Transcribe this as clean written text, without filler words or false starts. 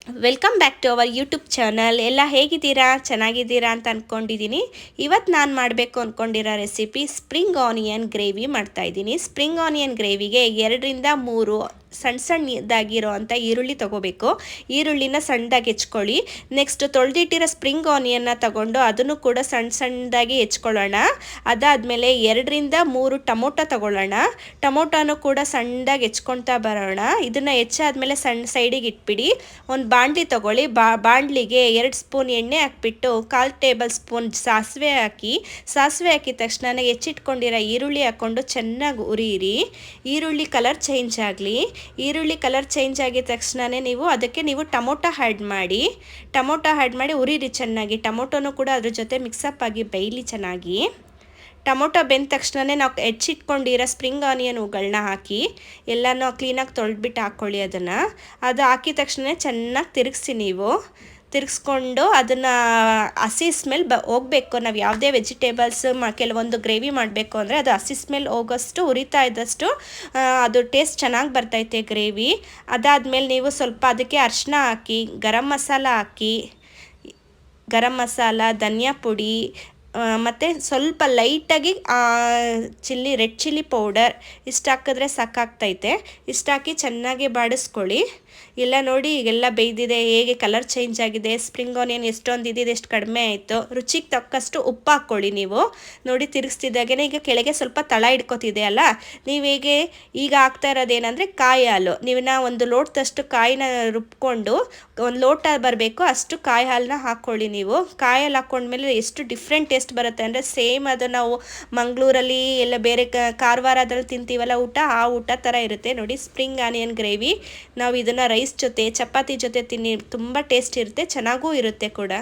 Welcome back to our YouTube channel. ಎಲ್ಲ ಹೇಗಿದ್ದೀರಾ? ಚೆನ್ನಾಗಿದ್ದೀರಾ ಅಂತ ಅಂದ್ಕೊಂಡಿದ್ದೀನಿ. ಇವತ್ತು ನಾನು ಮಾಡಬೇಕು ಅಂದ್ಕೊಂಡಿರೋ ರೆಸಿಪಿ ಸ್ಪ್ರಿಂಗ್ ಆನಿಯನ್ ಗ್ರೇವಿ ಮಾಡ್ತಾಯಿದ್ದೀನಿ. ಸ್ಪ್ರಿಂಗ್ ಆನಿಯನ್ ಗ್ರೇವಿಗೆ 2-3 ಸಣ್ಣದಾಗಿರೋ ಅಂಥ ಈರುಳ್ಳಿ ತೊಗೋಬೇಕು. ಈರುಳ್ಳಿನ ಸಣ್ಣದಾಗಿ ಹೆಚ್ಕೊಳ್ಳಿ. ನೆಕ್ಸ್ಟ್ ತೊಳೆದಿಟ್ಟಿರೋ ಸ್ಪ್ರಿಂಗ್ ಆನಿಯನ್ನ ತಗೊಂಡು ಅದನ್ನು ಕೂಡ ಸಣ್ಣದಾಗಿ ಹೆಚ್ಕೊಳ್ಳೋಣ. ಅದಾದಮೇಲೆ 2-3 ಟೊಮೊಟೊ ತಗೊಳ್ಳೋಣ. ಟೊಮೊಟೊನೂ ಕೂಡ ಸಣ್ಣದಾಗಿ ಹೆಚ್ಕೊಳ್ತಾ ಬರೋಣ. ಇದನ್ನು ಹೆಚ್ಚಾದ್ಮೇಲೆ ಸಣ್ಣ ಸೈಡಿಗೆ ಇಟ್ಬಿಡಿ. ಒಂದು ಬಾಣಲಿ ತಗೊಳ್ಳಿ. ಬಾಣಲಿಗೆ 2 ಸ್ಪೂನ್ ಎಣ್ಣೆ ಹಾಕ್ಬಿಟ್ಟು 1/4 ಟೇಬಲ್ ಸ್ಪೂನ್ ಸಾಸಿವೆ ಹಾಕಿದ ತಕ್ಷಣ ಹೆಚ್ಚಿಟ್ಕೊಂಡಿರೋ ಈರುಳ್ಳಿ ಹಾಕ್ಕೊಂಡು ಚೆನ್ನಾಗಿ ಉರಿಯಿರಿ. ಈರುಳ್ಳಿ ಕಲರ್ ಚೇಂಜ್ ಆಗಲಿ. ಈರುಳ್ಳಿ ಕಲರ್ ಚೇಂಜ್ ಆಗಿದ ತಕ್ಷಣ ಅದಕ್ಕೆ ನೀವು ಟೊಮೊಟೊ ಆ್ಯಡ್ ಮಾಡಿ ಉರಿರಿ ಚೆನ್ನಾಗಿ. ಟೊಮೊಟೊನೂ ಕೂಡ ಅದ್ರ ಜೊತೆ ಮಿಕ್ಸಪ್ ಆಗಿ ಬೇಯಲಿ ಚೆನ್ನಾಗಿ. ಟೊಮೊಟೊ ಬೆಂದ ತಕ್ಷಣ ನಾವು ಹೆಚ್ಚಿಟ್ಕೊಂಡಿರೋ ಸ್ಪ್ರಿಂಗ್ ಆನಿಯನ್ಗಳನ್ನ ಹಾಕಿ ಎಲ್ಲನೂ ಕ್ಲೀನಾಗಿ ತೊಳೆದ್ಬಿಟ್ಟು ಹಾಕ್ಕೊಳ್ಳಿ. ಅದು ಹಾಕಿದ ತಕ್ಷಣ ಚೆನ್ನಾಗಿ ತಿರುಗಿಸ್ಕೊಂಡು ಅದನ್ನು ಹಸಿ ಸ್ಮೆಲ್ ಹೋಗಬೇಕು. ನಾವು ಯಾವುದೇ ವೆಜಿಟೇಬಲ್ಸ್ ಕೆಲವೊಂದು ಗ್ರೇವಿ ಮಾಡಬೇಕು ಅಂದರೆ ಅದು ಹಸಿ ಸ್ಮೆಲ್ ಹೋಗೋಷ್ಟು ಉರಿತಾ ಇದ್ದಷ್ಟು ಅದು ಟೇಸ್ಟ್ ಚೆನ್ನಾಗಿ ಬರ್ತೈತೆ ಗ್ರೇವಿ. ಅದಾದಮೇಲೆ ನೀವು ಸ್ವಲ್ಪ ಅದಕ್ಕೆ ಅರಿಶಿನ ಹಾಕಿ, ಗರಂ ಮಸಾಲ, ಧನಿಯಾ ಪುಡಿ ಮತ್ತು ಸ್ವಲ್ಪ ಲೈಟಾಗಿ ರೆಡ್ ಚಿಲ್ಲಿ ಪೌಡರ್ ಇಷ್ಟು ಹಾಕಿದ್ರೆ ಸಾಕಾಗ್ತೈತೆ. ಇಷ್ಟು ಹಾಕಿ ಚೆನ್ನಾಗಿ ಬಾಡಿಸ್ಕೊಳ್ಳಿ. ಎಲ್ಲ ನೋಡಿ ಈಗೆಲ್ಲ ಬೇಯ್ದಿದೆ, ಹೇಗೆ ಕಲರ್ ಚೇಂಜ್ ಆಗಿದೆ. ಸ್ಪ್ರಿಂಗ್ ಆನಿಯನ್ ಎಷ್ಟೊಂದು ಇದ್ದಿದ್ದು ಎಷ್ಟು ಕಡಿಮೆ ಆಯಿತು. ರುಚಿಗೆ ತಕ್ಕಷ್ಟು ಉಪ್ಪು ಹಾಕ್ಕೊಳ್ಳಿ. ನೀವು ನೋಡಿ ತಿರುಗಿಸ್ತಿದ್ದಾಗೇ ಈಗ ಕೆಳಗೆ ಸ್ವಲ್ಪ ತಳ ಹಿಡ್ಕೊತಿದೆ ಅಲ್ಲ, ನೀವು ಹೇಗೆ ಈಗ ಹಾಕ್ತಾ ಇರೋದೇನೆಂದರೆ ಕಾಯಿ ಹಾಲು. ನೀವನ್ನ ಒಂದು ಲೋಟದಷ್ಟು ಕಾಯಿನ ರುಬ್ಕೊಂಡು ಒಂದು ಲೋಟ ಬರಬೇಕು ಅಷ್ಟು ಕಾಯಿ ಹಾಲನ್ನ ಹಾಕ್ಕೊಳ್ಳಿ. ನೀವು ಕಾಯಿ ಹಾಲು ಹಾಕ್ಕೊಂಡ್ಮೇಲೆ ಎಷ್ಟು ಡಿಫ್ರೆಂಟ್ ಟೇಸ್ಟ್ ಬರುತ್ತೆ ಅಂದರೆ ಸೇಮ್ ಅದು ನಾವು ಮಂಗಳೂರಲ್ಲಿ ಎಲ್ಲ ಬೇರೆ ಕಾರವಾರದಲ್ಲಿ ತಿಂತೀವಲ್ಲ ಆ ಊಟ ಥರ ಇರುತ್ತೆ ನೋಡಿ. ಸ್ಪ್ರಿಂಗ್ ಆನಿಯನ್ ಗ್ರೇವಿ ನಾವು ಇದನ್ನು ರೈಸ್ ಜೊತೆ ಚಪಾತಿ ಜೊತೆ ತಿನ್ನಿ, ತುಂಬ ಟೇಸ್ಟ್ ಇರುತ್ತೆ, ಚೆನ್ನಾಗೂ ಇರುತ್ತೆ ಕೂಡ.